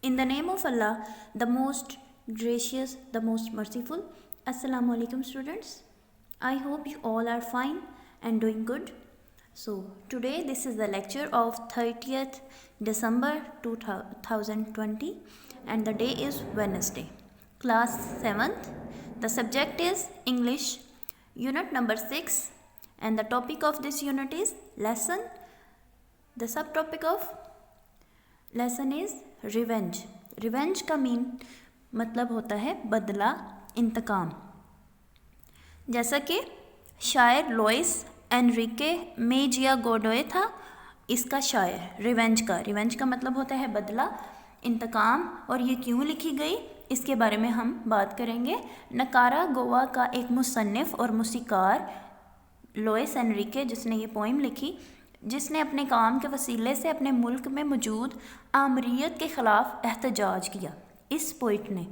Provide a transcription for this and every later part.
In the name of Allah, the most gracious, the most merciful. Assalamu alaikum students. I hope you all are fine and doing good. So today this is the lecture of 30th December 2020 and the day is Wednesday. Class 7th. The subject is English, unit number 6, and the topic of this unit is lesson. The subtopic of lesson is revenge. Revenge का मतलब होता है बदला, इंतकाम. जैसा कि शायर Luis Enrique Mejia गोडोए था इसका शायर. रिवेंज का मतलब होता है बदला, इंतकाम. और ये क्यों लिखी गई इसके बारे में हम बात करेंगे. निकारागुआ का एक मुसन्निफ और मूसीकार लुइस एनरिके जिसने ये पोइम लिखी, जिसने अपने काम के वसीले से अपने मुल्क में मौजूद आमरीत के ख़िलाफ़ एहतजाज किया, इस पोइट ने.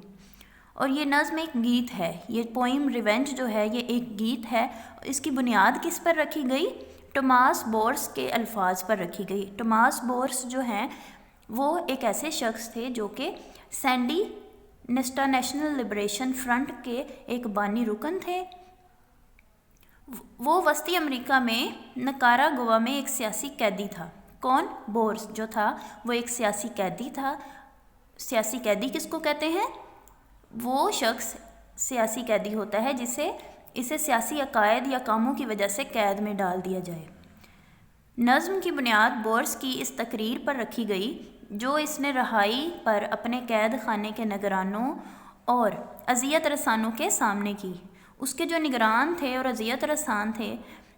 और ये नज़्म एक गीत है. ये पोइम रिवेंज जो है ये एक गीत है. इसकी बुनियाद किस पर रखी गई? टॉमस बोर्स के अल्फाज पर रखी गई. टॉमस बोर्स जो हैं वो एक ऐसे शख्स थे जो कि सैंडिनिस्टा नेशनल लिबरेशन फ्रंट के एक बानी रुकन थे. वो वस्ती अमेरिका में निकारागुआ में एक सियासी कैदी था. कौन? बोर्स जो था वो एक सियासी कैदी था. सियासी कैदी किसको कहते हैं? वो शख्स सियासी कैदी होता है इसे सियासी अकायद या कामों की वजह से कैद में डाल दिया जाए. नज़्म की बुनियाद बोर्स की इस तकरीर पर रखी गई जो इसने रहाई पर अपने कैद खाने के निगरानों और अजियत रसानों के सामने की. उसके जो निगरान थे और अजियत रसान थे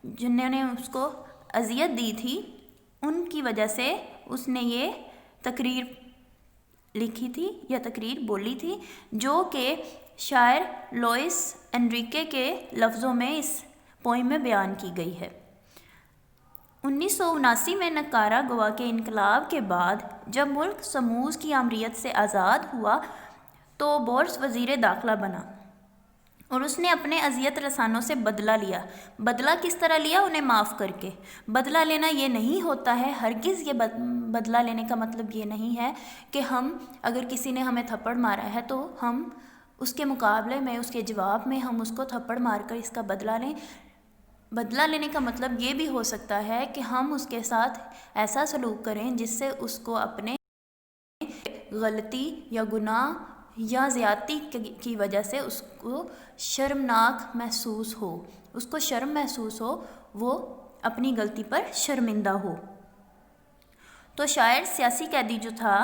जिन्होंने उसको अजियत दी थी, उनकी वजह से उसने ये तकरीर लिखी थी या तकरीर बोली थी जो कि शायर लुइस एनरिके के लफ्ज़ों में इस पोइम में बयान की गई है. 1979 में निकारागुआ के इनकलाब के बाद जब मुल्क समूज़ की आमरीत से आज़ाद हुआ तो बोर्स वज़ीर दाखिला बना और उसने अपने अजियत रसानों से बदला लिया. बदला किस तरह लिया? उन्हें माफ़ करके. बदला लेना ये नहीं होता है, हरगिज़ ये बदला लेने का मतलब ये नहीं है कि हम अगर किसी ने हमें थप्पड़ मारा है तो हम उसके मुकाबले में, उसके जवाब में हम उसको थप्पड़ मारकर इसका बदला लें. बदला लेने का मतलब ये भी हो सकता है कि हम उसके साथ ऐसा सलूक करें जिससे उसको अपने गलती या गुनाह या ज़्यादती की वजह से उसको शर्मनाक महसूस हो, उसको शर्म महसूस हो, वो अपनी गलती पर शर्मिंदा हो. तो शायर सियासी कैदी जो था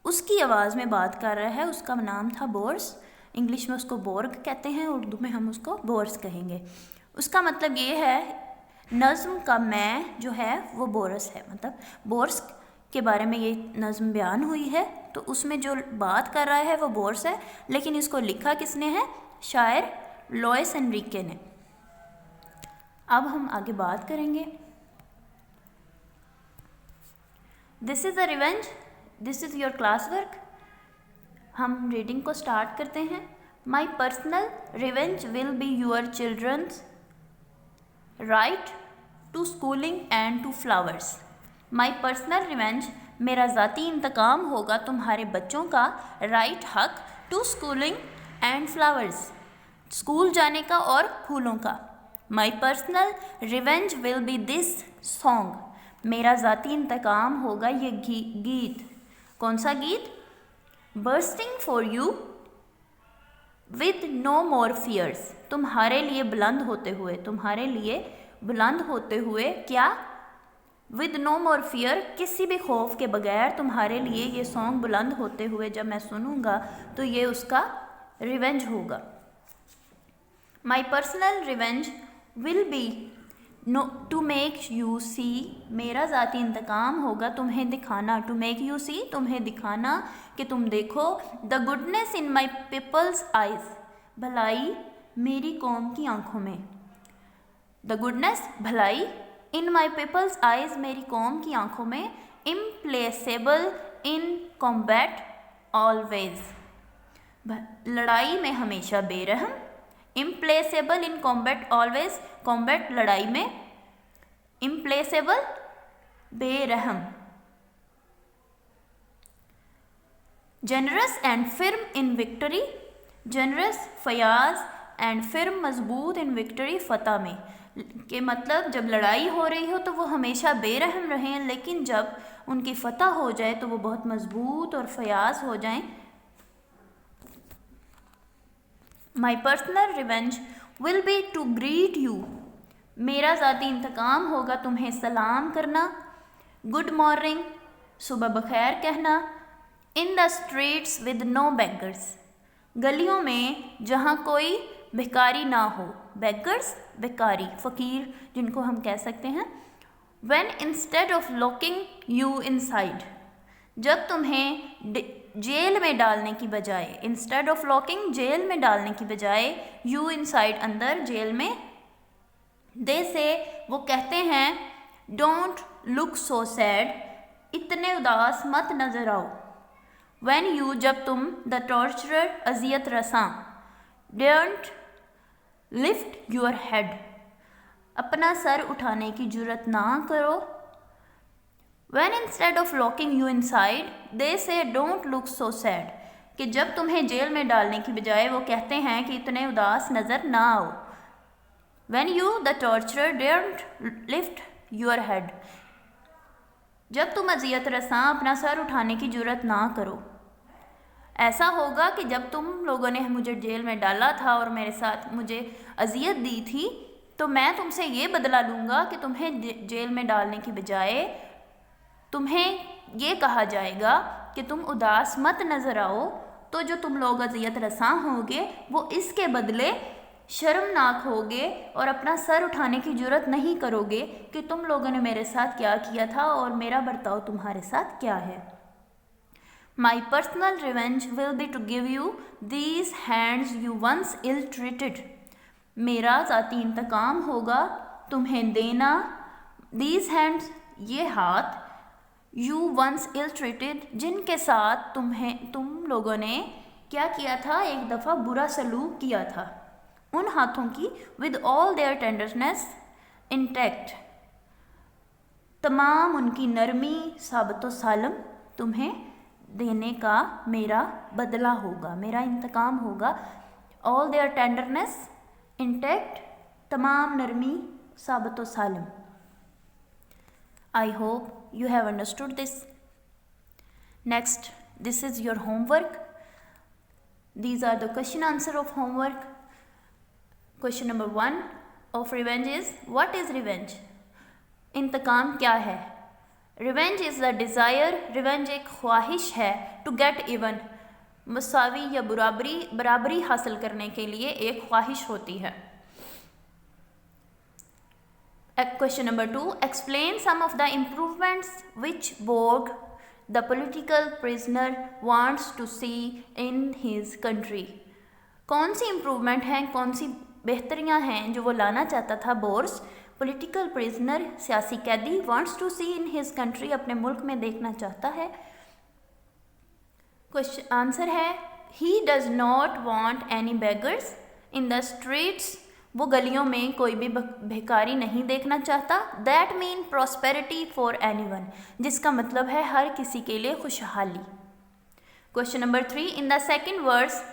उसकी आवाज़ में बात कर रहा है. उसका नाम था बोर्स. इंग्लिश में उसको बोर्ग कहते हैं, उर्दू में हम उसको बोर्स कहेंगे. उसका मतलब ये है, नज़्म का मैं जो है वो बोरस है, मतलब बोर्स के बारे में ये नज़्म बयान हुई है तो उसमें जो बात कर रहा है वो बोर्स है, लेकिन इसको लिखा किसने है? शायर लुइस एनरिके ने. अब हम आगे बात करेंगे. This is a revenge, this is your class work. हम रीडिंग को स्टार्ट करते हैं. My personal revenge will be your children's right to schooling and to flowers. My personal revenge, मेरा ज़ाती इंतकाम होगा तुम्हारे बच्चों का, राइट हक, to schooling and flowers, school जाने का और फूलों का. My personal revenge will be this song, मेरा ज़ाती इंतकाम होगा ये गीत. कौन सा गीत? Bursting for you with no more fears, तुम्हारे लिए बुलंद होते हुए, तुम्हारे लिए बुलंद होते हुए. क्या? विद नो मोर फियर, किसी भी खौफ के बगैर तुम्हारे लिए ये सॉन्ग बुलंद होते हुए जब मैं सुनूंगा तो ये उसका रिवेंज होगा. My personal revenge will be to make you see, मेरा ज़ाती इंतकाम होगा तुम्हें दिखाना. टू मेक यू सी, तुम्हें दिखाना कि तुम देखो. The goodness in my people's eyes, भलाई मेरी कौम की आँखों में. द गुडनेस, भलाई, इन माई पीपल्स आइज़, मेरी कौम की आँखों में. इम्प्लेसेबल इन कॉम्बैट ऑलवेज, लड़ाई में हमेशा बेरहम. Implacable in combat always, combat लड़ाई में, इम्प्लेसेबल बेरहम. Generous and firm in victory, generous फयाज एंड फिर्म मजबूत इन विक्ट्री फतह में, के मतलब जब लड़ाई हो रही हो तो वो हमेशा बेरहम रहें, लेकिन जब उनकी फतह हो जाए तो वो बहुत मजबूत और फयाज हो जाएं। My personal revenge will be to greet you, मेरा ज़ाती इंतकाम होगा तुम्हें सलाम करना। गुड मॉर्निंग, सुबह बखैर कहना। In the streets with no beggars, गलियों में जहाँ कोई भिखारी ना हो, बेगर्स भिखारी, फ़कीर जिनको हम कह सकते हैं। When instead of locking you inside, जब तुम्हें जेल में डालने की बजाय, इंस्टेड ऑफ लॉकिंग जेल में डालने की बजाय, यू इनसाइड अंदर जेल में, दे से वो कहते हैं डोंट लुक सो सैड, इतने उदास मत नजर आओ। When you, जब तुम, द टॉर्चरर अजियत रसां, डेंट लिफ्ट योर हेड, अपना सर उठाने की जुर्रत ना करो। When instead of locking you inside, they say don't look so sad, कि जब तुम्हें जेल में डालने की बजाय वो कहते हैं कि इतने उदास नज़र ना आओ। When you, the torturer, don't lift your head, जब तुम अजियत रसां अपना सर उठाने की जुर्रत ना करो। ऐसा होगा कि जब तुम लोगों ने मुझे जेल में डाला था और मेरे साथ मुझे अजियत दी थी, तो मैं तुमसे ये बदला लूँगा कि तुम्हें जेल में डालने की बजाय तुम्हें ये कहा जाएगा कि तुम उदास मत नज़र आओ। तो जो तुम लोग अजियत रसां होगे वो इसके बदले शर्मनाक होगे और अपना सर उठाने की जुर्रत नहीं करोगे कि तुम लोगों ने मेरे साथ क्या किया था और मेरा बर्ताव तुम्हारे साथ क्या है। My personal revenge will be to give you these hands you once ill-treated, मेरा ज़ाती इंतकाम होगा तुम्हें देना, these hands, ये हाथ, you once ill-treated, जिनके साथ तुम लोगों ने क्या किया था, एक दफ़ा बुरा सलूक किया था, उन हाथों की with all their tenderness intact, तमाम उनकी नरमी साबत सालम तुम्हें देने का मेरा बदला होगा, मेरा इंतकाम होगा। ऑल देयर टेंडरनेस इंटैक्ट, तमाम नरमी साबत Salam. I hope you have understood this. Next, this is your homework. These are the question answer of homework. Question number 1 of revenge is, what is revenge? इंतकाम क्या है? Revenge is the desire, revenge एक ख्वाहिश है, to get even, मसावी या बराबरी हासिल करने के लिए एक ख्वाहिश होती है। Question number 2, explain some of the improvements which borg the political prisoner wants to see in his country, कौन सी इम्प्रूवमेंट हैं, कौन सी बेहतरियाँ हैं जो वो लाना चाहता था बोर्स, पॉलिटिकल प्रिजनर सियासी कैदी, wants to see in his country, अपने मुल्क में देखना चाहता है। क्वेश्चन आंसर है he does not want any beggars in the streets, वो गलियों में कोई भी भिखारी नहीं देखना चाहता। That mean prosperity for anyone, जिसका मतलब है हर किसी के लिए खुशहाली। Question number 3, in the second verse,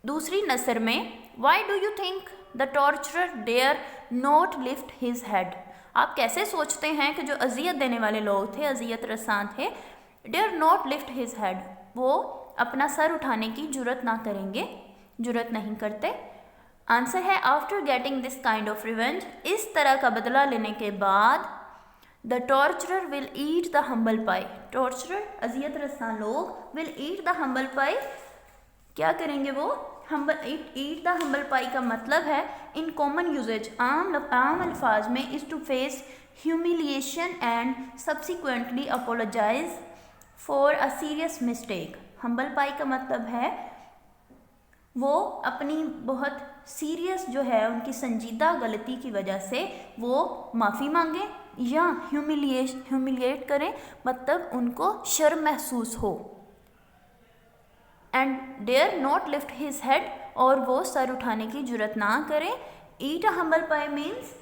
दूसरी नसर में, why do you think the torturer dare not lift his head, आप कैसे सोचते हैं कि जो अजियत देने वाले लोग थे, अजियत रसां थे, dare not lift his head, वो अपना सर उठाने की जुर्रत ना करेंगे, जुर्रत नहीं करते। आंसर है after getting this kind of revenge, इस तरह का बदला लेने के बाद, the torturer will eat the humble pie, torturer अजियत रसां लोग will eat the humble pie, क्या करेंगे वो, ईट द हम्बल पाई का मतलब है इन कॉमन यूजेज, आम अल्फाज में, is to face humiliation and subsequently apologise for a serious mistake. Humble pie का मतलब है वो अपनी बहुत सीरियस जो है उनकी संजीदा गलती की वजह से वो माफ़ी मांगे या ह्यूमिलिएट करें, मतलब उनको शर्म महसूस हो। And dare not lift his head, और वो सर उठाने की जुर्रत ना करें। Eat a humble pie means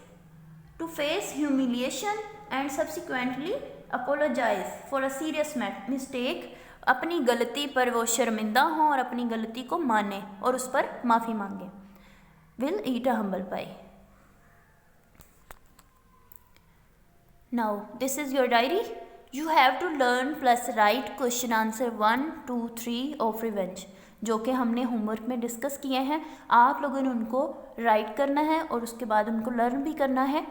to face humiliation and subsequently apologise for a serious mistake, अपनी गलती पर वो शर्मिंदा हों और अपनी गलती को माने और उस पर माफ़ी मांगे। Will eat a humble pie. Now this is your diary. You have to learn plus write question answer 1, 2, 3 of revenge, जो कि हमने होमवर्क में डिस्कस किए हैं। आप लोगों ने उनको राइट करना है और उसके बाद उनको लर्न भी करना है।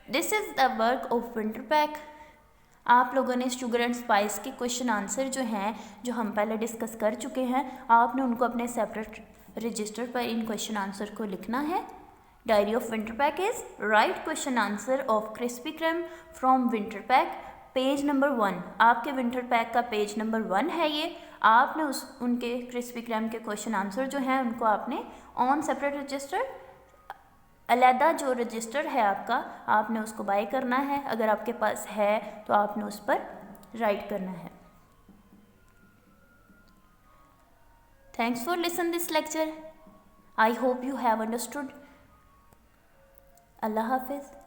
This is the work of winter pack. आप लोगों ने शुगर एंड स्पाइस के क्वेश्चन आंसर जो हैं, जो हम पहले डिस्कस कर चुके हैं, आपने उनको अपने सेपरेट रजिस्टर पर इन क्वेश्चन आंसर को लिखना है। Diary of winter pack is write question answer of crispy cream from winter pack, page number 1। आपके विंटर पैक का पेज नंबर 1 है ये। आपने उनके क्रिस्पी क्रेम के क्वेश्चन आंसर जो हैं उनको आपने ऑन सेपरेट रजिस्टर, अलहदा जो रजिस्टर है आपका, आपने उसको बाय करना है। अगर आपके पास है तो आपने उस पर राइट करना है। Thanks for listen this lecture. I hope you have understood. अल्लाह हाफिज़।